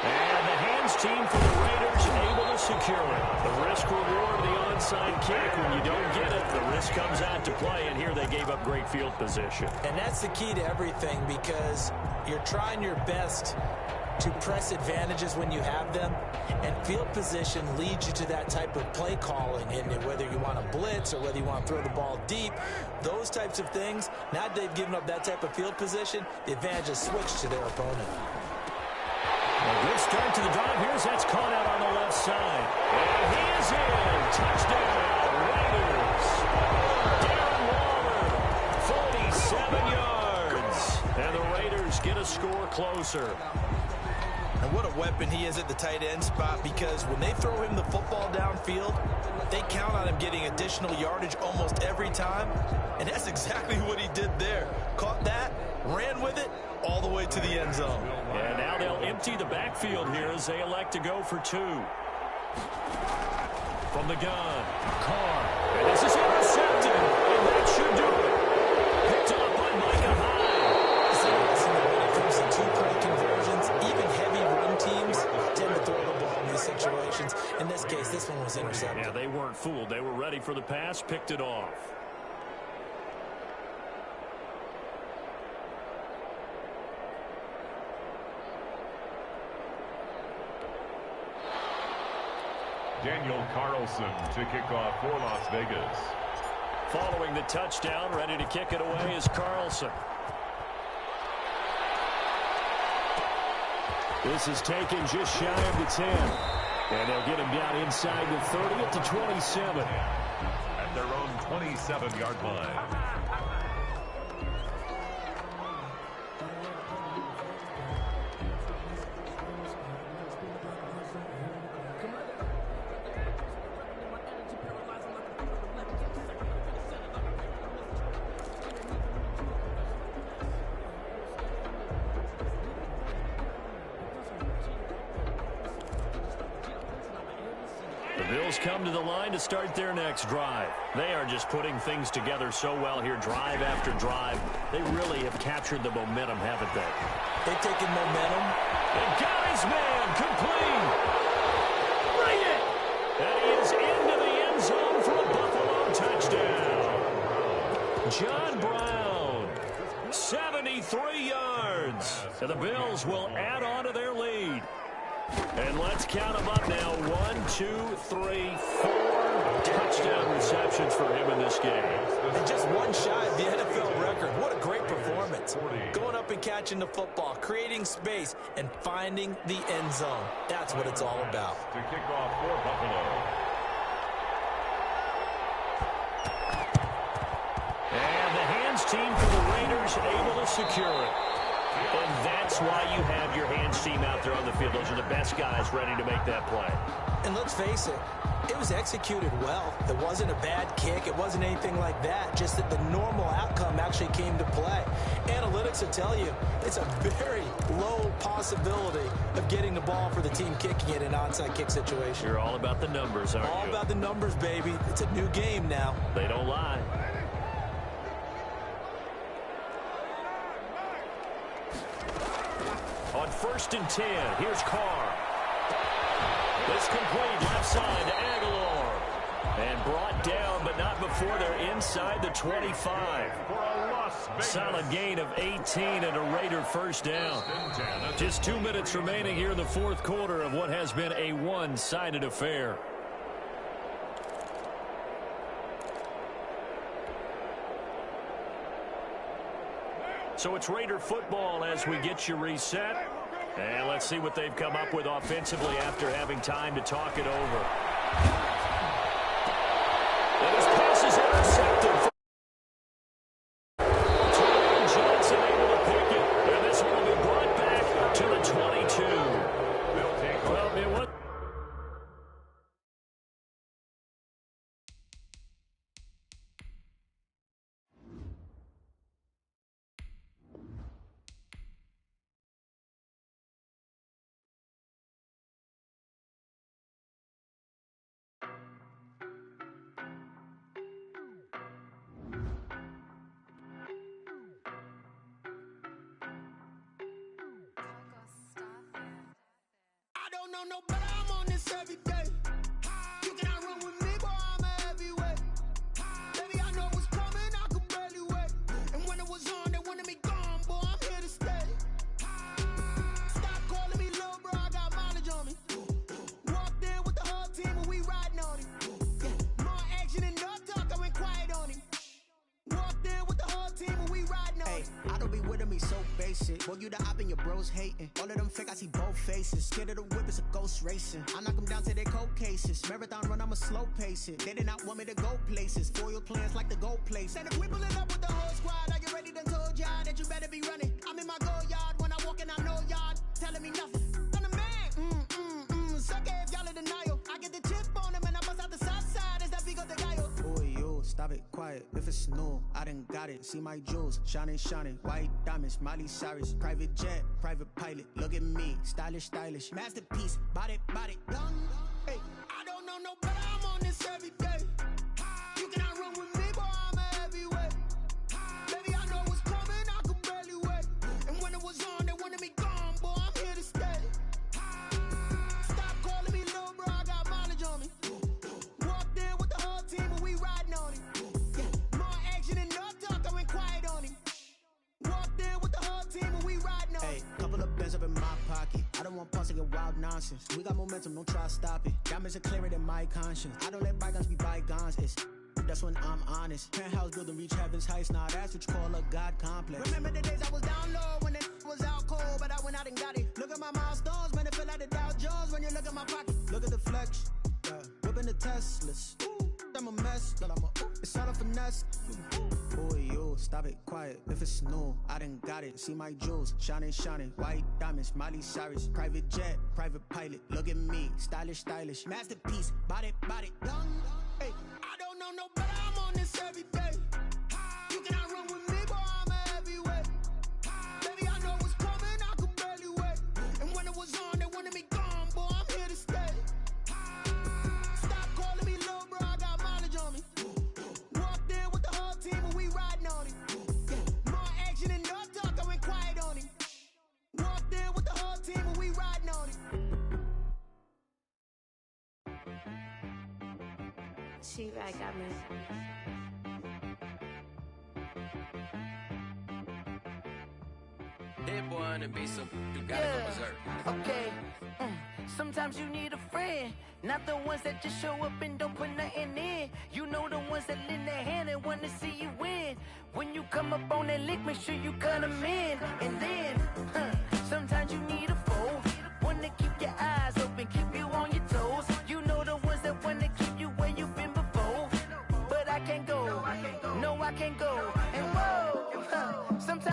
Speaker 2: And the hands team for the Raiders able to secure it. The risk reward of the onside kick. When you don't get it, the risk comes out to play, and here they gave up great field position.
Speaker 4: And that's the key to everything, because you're trying your best to press advantages when you have them, and field position leads you to that type of play calling, and whether you want to blitz or whether you want to throw the ball deep, those types of things. Now that they've given up that type of field position, the advantage is switched to their opponent.
Speaker 2: A good start to the drive. Here's that's caught out on the left side. And he is in. Touchdown, Raiders. Darren Waller, 47 yards. And the Raiders get a score closer.
Speaker 4: And what a weapon he is at the tight end spot, because when they throw him the football downfield, they count on him getting additional yardage almost every time. And that's exactly what he did there. Caught that, ran with it, all the way to the end zone.
Speaker 2: And now they'll empty the backfield here as they elect to go for two. From the gun, Carr. And this is intercepted. And that should do it. Picked up by Micah Hyde.
Speaker 4: See, listen, when it comes to two-point conversions, even heavy run teams tend to throw the ball in these situations. In this case, this one was intercepted.
Speaker 2: Yeah, they weren't fooled. They were ready for the pass, picked it off.
Speaker 3: Daniel Carlson to kick off for Las Vegas.
Speaker 2: Following the touchdown, ready to kick it away is Carlson. This is taken just shy of the 10. And they'll get him down inside the 30 at the 27.
Speaker 3: At their own 27-yard line.
Speaker 2: Come to the line to start their next drive. They are just putting things together so well here, drive after drive. They really have captured the momentum, haven't they?
Speaker 4: They've taken momentum.
Speaker 2: And got his man complete. Bring it! And he is into the end zone for a Buffalo touchdown. John Brown, 73 yards. And the Bills will add on to their lead. And let's count them up now. 1, 2, 3, 4 touchdown receptions for him in this game.
Speaker 4: And just one shy of the NFL record. What a great performance. Going up and catching the football, creating space, and finding the end zone. That's what it's all about.
Speaker 3: To kick off for Buffalo.
Speaker 2: He's able to secure it. And that's why you have your hands team out there on the field. Those are the best guys ready to make that play.
Speaker 4: And let's face it, it was executed well. It wasn't a bad kick. It wasn't anything like that. Just that the normal outcome actually came to play. Analytics will tell you it's a very low possibility of getting the ball for the team kicking it in an onside kick situation.
Speaker 2: You're all about the numbers, aren't you?
Speaker 4: All about the numbers, baby. It's a new game now.
Speaker 2: They don't lie. On 1st and 10, here's Carr. It's complete left side to Aguilar. And brought down, but not before they're inside the 25. Solid gain of 18 and a Raider first down. Just 2 minutes remaining here in the fourth quarter of what has been a one-sided affair. So it's Raider football as we get you reset. And let's see what they've come up with offensively after having time to talk it over. And his pass is intercepted. Johnson able to pick it. And this one will be brought back to the 22. Well, I mean, what?
Speaker 5: No, but I'm on this every day. You cannot run with me, boy, I'm a heavyweight. Baby, I know what's coming, I could barely wait. And when it was on, they wanted me gone, boy, I'm here to stay. Stop calling me little bro, I got mileage on me. Walked in with the whole team and we riding on him. Yeah, more action and no talk, I went quiet on him. Walked in with the whole team and we riding on him.
Speaker 6: I don't be with me so basic. Boy, you the op and your bros hating. All of them fake, I see both faces. Scared of the whip, it's a ghost racing. I knock them down to their cold cases. Marathon run, I'ma slow pace it. They did not want me to go places. Foil plans like the go place. And if we pulling up with the whole squad, are you ready? Done told y'all that you better be running. I'm in my go yard. When I walk in, I know y'all telling me nothing. I'm the man. Suck it if y'all in denial. I get the chip on him and I bust out the south side. Is that Vigo the guy? Boy, you stop it, quiet. If it's new, I done got it. See my jewels, shining, shining. White diamonds, Miley Cyrus. Private jet, private pilot. Look at me, stylish, stylish. Masterpiece, body, done.
Speaker 5: Hey, I don't know no better, I'm on this every day. You cannot run with me, boy, I'm a heavyweight. Baby, I know what's coming, I could barely wait. And when it was on, they wanted me gone, boy, I'm here to stay. Stop calling me little bro, I got mileage on me. Walked in with the whole team and we riding on him. Yeah, more action and no talk, I went quiet on him. Walked in with the whole team and we riding on him.
Speaker 6: Hey, couple of bands up in my pocket. I don't want pause to get wild nonsense. We got momentum, don't try to stop it. Diamonds are clearer than my conscience. I don't let bygones be bygones. That's when I'm honest. Penthouse building reach heaven's heights. Now that's what you call a God complex.
Speaker 5: Remember the days I was down low when it was out cold, but I went out and got it. Look at my milestones, man, it feel like the Dow Jones when you look at my pocket.
Speaker 6: Look at the flex, whipping the Teslas. I'm a mess, but it's all a finesse. Boy, you stop it, quiet. If it's new, I done got it. See my jewels, shining, shining. White diamonds, Miley Cyrus. Private jet, private pilot. Look at me, stylish, stylish. Masterpiece, body, done.
Speaker 5: Hey, I don't know no better, I'm on this every day. You cannot run with me, boy, I'm a heavyweight. Baby, I know what's coming, I could barely wait. And when it was on, they wanted me gone, boy, I'm here to stay. Stop calling me little bro, I got mileage on me. Walked in with the whole team and we riding on him. Yeah, more action and no talk, I went quiet on him. Walked in with the whole team and we riding on him.
Speaker 7: She right got me.
Speaker 8: That boy on the beat, so you gotta go berserk.
Speaker 1: Okay. Sometimes you need a friend, not the ones that just show up and don't put nothing in. You know the ones that lend their hand and want to see you win. When you come up on that lick, make sure you cut them in. And then, sometimes you need a foe, one to keep your eyes open, keep you on your toes. You know the ones that want to keep you where you've been before. But I can't go, no I can't go. And whoa, sometimes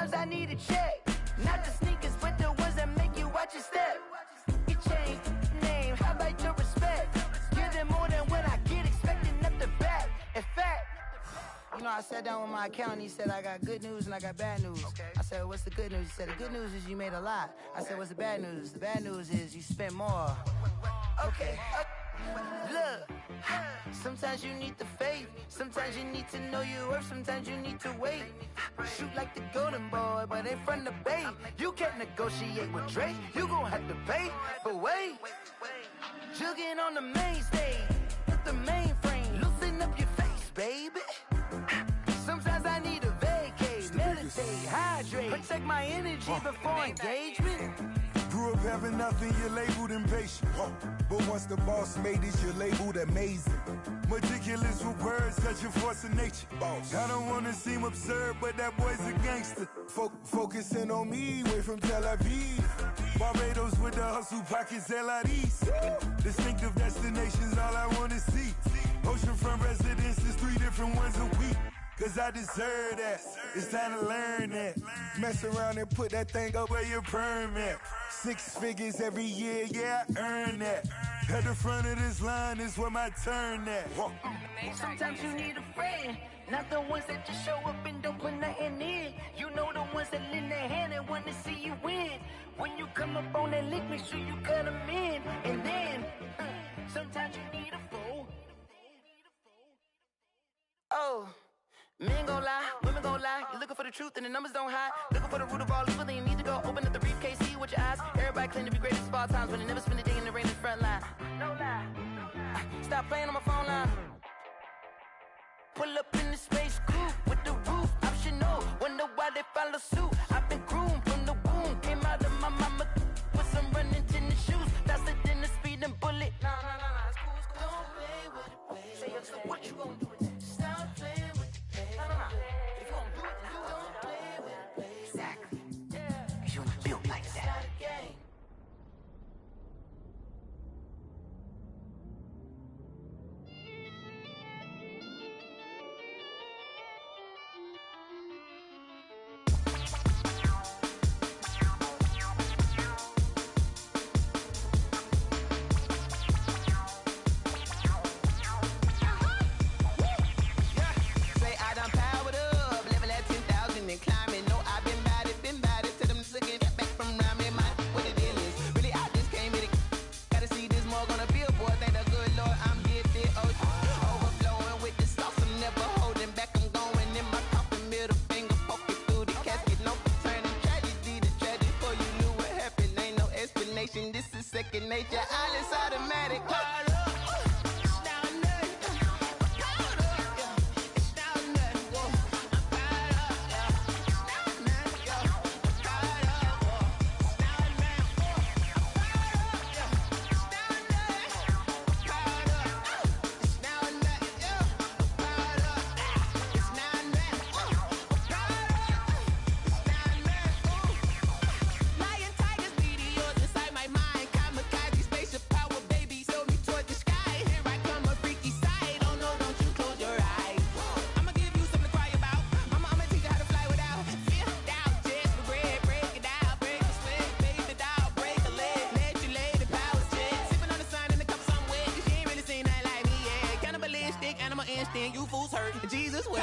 Speaker 1: know, I sat down with my accountant. He said, I got good news and I got bad news. Okay. I said, what's the good news? He said, the good news is you made a lot. I said, what's the bad news? The bad news is you spent more. Okay. Look, sometimes you need the faith. Sometimes you need to know your worth. Sometimes you need to wait. Shoot like the golden boy, but ain't from the bay. You can't negotiate with Drake. You gon' have to pay. But wait, jugging on the main stage. With the mainframe. Loosen up your face, baby. Sometimes I need a vacate. Meditate, hydrate. Protect my energy before engagement.
Speaker 9: Grew up having nothing, you're labeled impatient. But once the boss made it, you're labeled amazing. Meticulous with words, cause you're force of nature. I don't wanna seem absurd, but that boy's a gangster. Focusing on me, way from Tel Aviv. Barbados with the hustle pockets, LIDs. Distinctive destinations, all I wanna see. Oceanfront residences, 3 different ones a week. Cause I deserve that, it's time to learn that. Mess around and put that thing up where your permit. 6 figures every year, yeah, I earn that. At the front of this line is where my turn at.
Speaker 1: Sometimes you need a friend, not the ones that just show up and don't put nothing in. You know the ones that lend their hand and want to see you win. When you come up on that lick, make sure you cut them in. And then, sometimes you need a fool. Oh. Men gon' lie, women gon' lie. You're looking for the truth and the numbers don't hide. Looking for the root of all evil, then you need to go open up the briefcase, see with your eyes. Everybody claim to be greatest of all times, but they never spend a day in the rain in the front line. No lie. Stop playing on my phone line. Pull up in the space coupe with the roof optional. Wonder why they follow suit. I've been groomed from the womb. Came out of my mama with some running tennis shoes. Faster than the speeding bullet. No, it's cool, it's cool. Don't play with it, baby. Say yo, so what you gon' do with it? Stop playing with it. If you gon' do it, then you don't play with it, baby. Exactly. Cause you was built like that. This is second nature, all is automatic. You fools hurt. Jesus will.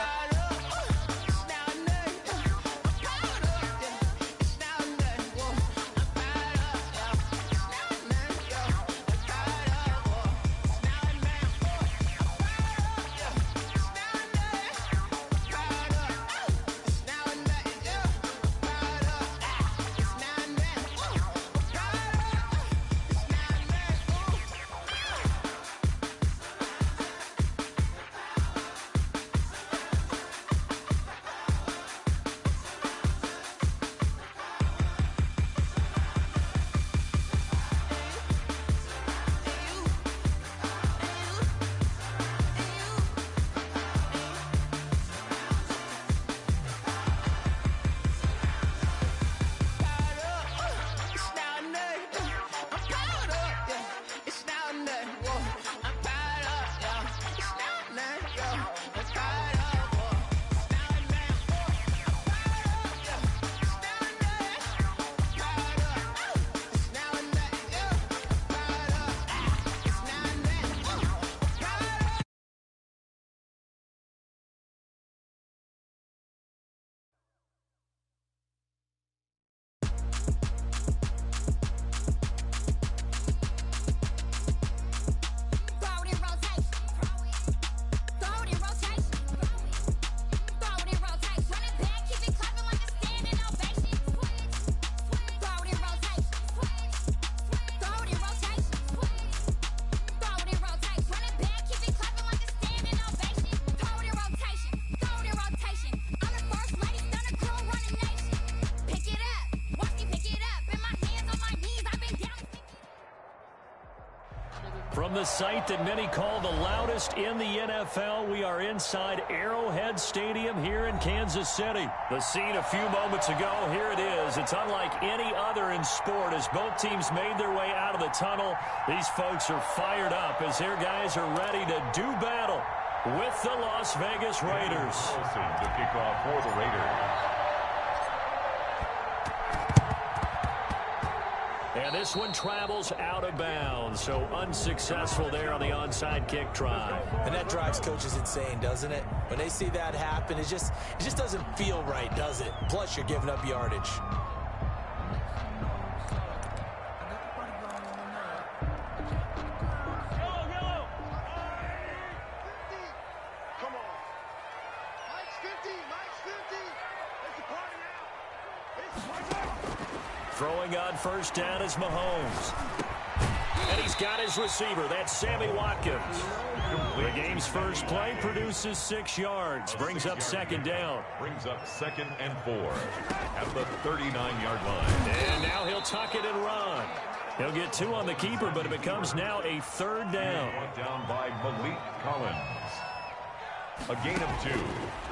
Speaker 2: the site that many call the loudest in the NFL. We are inside Arrowhead Stadium here in Kansas City. The scene a few moments ago, here it is. It's unlike any other in sport as both teams made their way out of the tunnel. These folks are fired up as their guys are ready to do battle with the Las Vegas Raiders.
Speaker 3: The kickoff for the Raiders.
Speaker 2: And this one travels out of bounds, so unsuccessful there on the onside kick try.
Speaker 4: And that drives coaches insane, doesn't it? When they see that happen, it just doesn't feel right, does it? Plus, you're giving up yardage.
Speaker 2: Throwing on first down is Mahomes. And he's got his receiver. That's Sammy Watkins. The game's first play produces 6 yards. Brings up second down.
Speaker 3: Brings up 2nd and 4 at the 39-yard line.
Speaker 2: And now he'll tuck it and run. He'll get 2 on the keeper, but it becomes now a 3rd down.
Speaker 3: Brought down by Malik Collins. A gain of 2.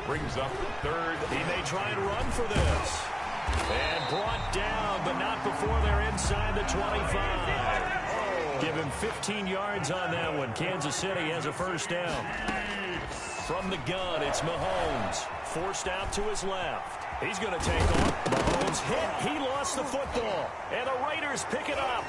Speaker 3: Brings up 3rd.
Speaker 2: He may try and run for this. And brought down, but not before they're inside the 25. Give him 15 yards on that one. Kansas City has a first down. From the gun, it's Mahomes. Forced out to his left. He's going to take off. Mahomes hit. He lost the football. And the Raiders pick it up.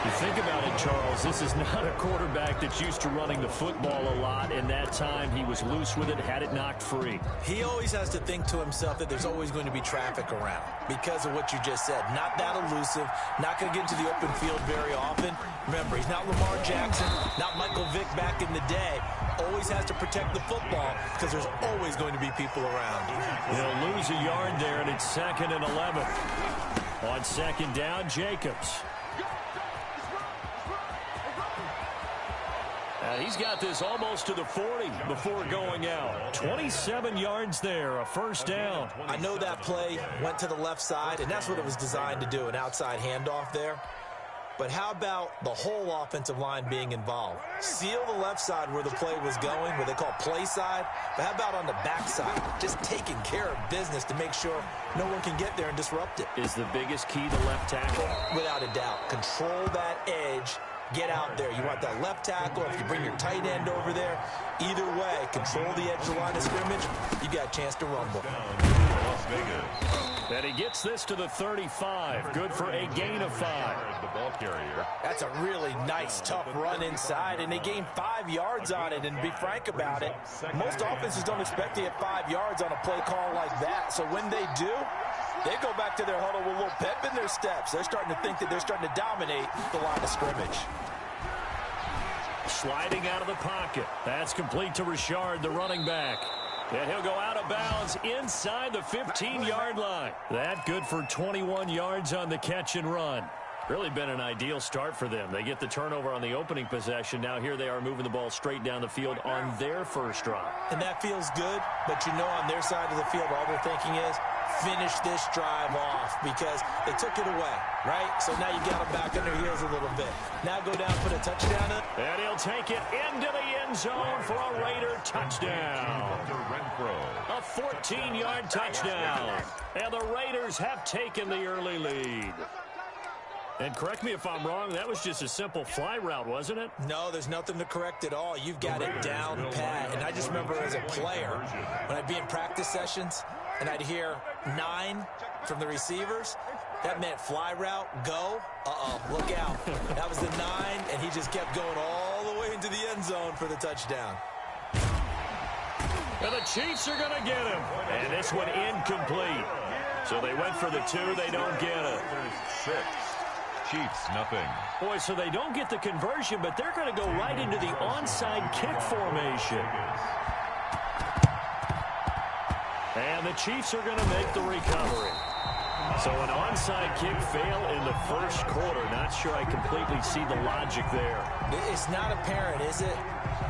Speaker 2: You think about it, Charles, this is not a quarterback that's used to running the football a lot. In that time, he was loose with it, had it knocked free.
Speaker 4: He always has to think to himself that there's always going to be traffic around because of what you just said. Not that elusive, not going to get into the open field very often. Remember, he's not Lamar Jackson, not Michael Vick back in the day. Always has to protect the football because there's always going to be people around.
Speaker 2: He'll lose a yard there, and it's 2nd and 11. On second down, Jacobs. He's got this almost to the 40 before going out. 27 yards there, a first down.
Speaker 4: I know that play went to the left side, and that's what it was designed to do, an outside handoff there. But how about the whole offensive line being involved? Seal the left side where the play was going, what they call play side. But how about on the back side? Just taking care of business to make sure no one can get there and disrupt it.
Speaker 2: Is the biggest key the left tackle?
Speaker 4: Without a doubt. Control that edge. Get out there. You want that left tackle. If you bring your tight end over there, either way, control the edge of the line of scrimmage, you got a chance to rumble.
Speaker 3: Las Vegas.
Speaker 2: And he gets this to the 35. Good for a gain of 5.
Speaker 3: The ball carrier.
Speaker 4: That's a really nice, tough run inside, and they gained 5 yards on it. And to be frank about it, most offenses don't expect to get 5 yards on a play call like that. So when they do, they go back to their huddle with a little pep in their steps. They're starting to think that they're starting to dominate the line of scrimmage.
Speaker 2: Sliding out of the pocket. That's complete to Richard, the running back. And he'll go out of bounds inside the 15-yard line. That good for 21 yards on the catch and run. Really been an ideal start for them. They get the turnover on the opening possession. Now here they are moving the ball straight down the field on their first drive.
Speaker 4: And that feels good, but you know on their side of the field all they're thinking is finish this drive off because they took it away, right? So now you got them back on their heels a little bit. Now go down, put a touchdown in.
Speaker 2: And he'll take it into the end zone for a Raider touchdown. A 14-yard touchdown. And the Raiders have taken the early lead. And correct me if I'm wrong, that was just a simple fly route, wasn't it?
Speaker 4: No, there's nothing to correct at all. You've got it down pat. And I just remember as a player, when I'd be in practice sessions and I'd hear 9 from the receivers, that meant fly route, go, look out. That was the 9, and he just kept going all the way into the end zone for the touchdown.
Speaker 2: And the Chiefs are going to get him. And this one incomplete. So they went for the 2, they don't get it.
Speaker 3: 6. Chiefs, nothing.
Speaker 2: Boy, so they don't get the conversion, but they're going to go right into the onside kick formation. And the Chiefs are going to make the recovery. So an onside kick fail in the first quarter. Not sure I completely see the logic there.
Speaker 4: It's not apparent, is it?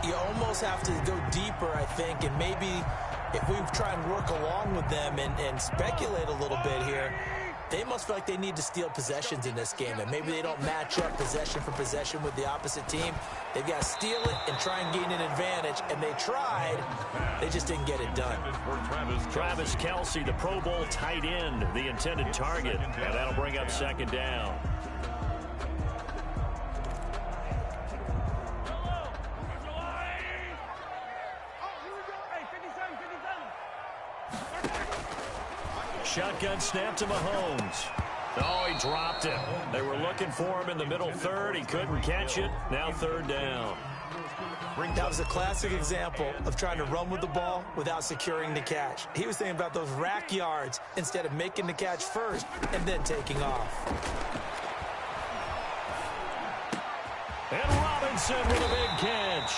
Speaker 4: You almost have to go deeper, I think, and maybe if we try and work along with them and speculate a little bit here, They must feel like they need to steal possessions in this game, and maybe they don't match up possession for possession with the opposite team. They've got to steal it and try and gain an advantage, and they tried. They just didn't get it done.
Speaker 2: Travis Kelce, the Pro Bowl tight end, the intended target, and that'll bring up second down. Shotgun snap to Mahomes. Oh, he dropped it. They were looking for him in the middle third. He couldn't catch it. Now third down.
Speaker 4: That was a classic example of trying to run with the ball without securing the catch. He was thinking about those rack yards instead of making the catch first and then taking off.
Speaker 2: And Robinson with a big catch.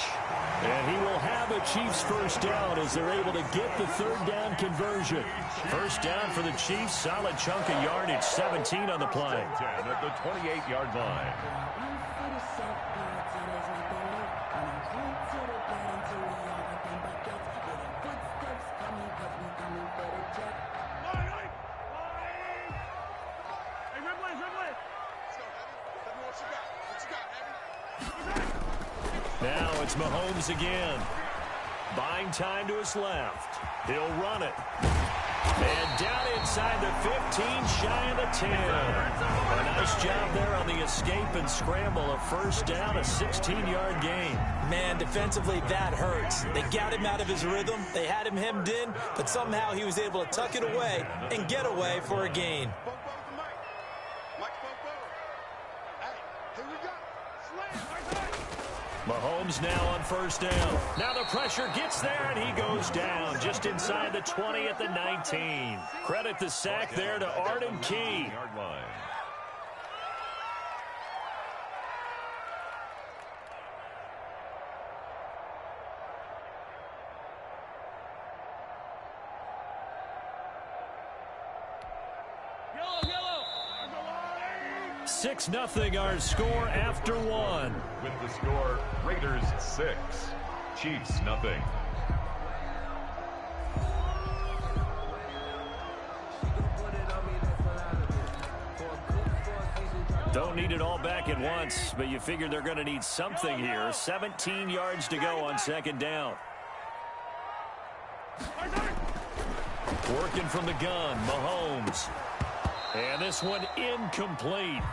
Speaker 2: And he will have a Chiefs first down as they're able to get the third down conversion. First down for the Chiefs. Solid chunk of yardage. 17 on the play.
Speaker 3: 10 at the 28-yard line.
Speaker 2: Now it's Mahomes again. Buying time to his left. He'll run it. And down inside the 15, shy of the 10. A nice job there on the escape and scramble. A first down, a 16-yard gain.
Speaker 4: Man, defensively, that hurts. They got him out of his rhythm. They had him hemmed in, but somehow he was able to tuck it away and get away for a gain.
Speaker 2: Mahomes now on first down. Now the pressure gets there, and he goes down just inside the 20 at the 19. Credit the sack there to Arden Key.
Speaker 3: Yellow.
Speaker 2: 6-0 our score after one.
Speaker 3: With the score, Raiders 6, Chiefs nothing.
Speaker 2: Don't need it all back at once, but you figure they're going to need something here. 17 yards to go on second down. Working from the gun, Mahomes. And this one incomplete.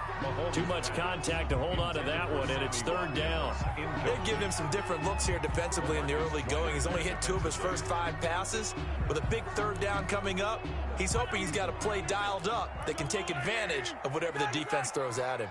Speaker 2: Too much contact to hold on to that one, and it's third down.
Speaker 4: They've given him some different looks here defensively in the early going. He's only hit 2 of his first 5 passes. With a big third down coming up, he's hoping he's got a play dialed up that can take advantage of whatever the defense throws at him.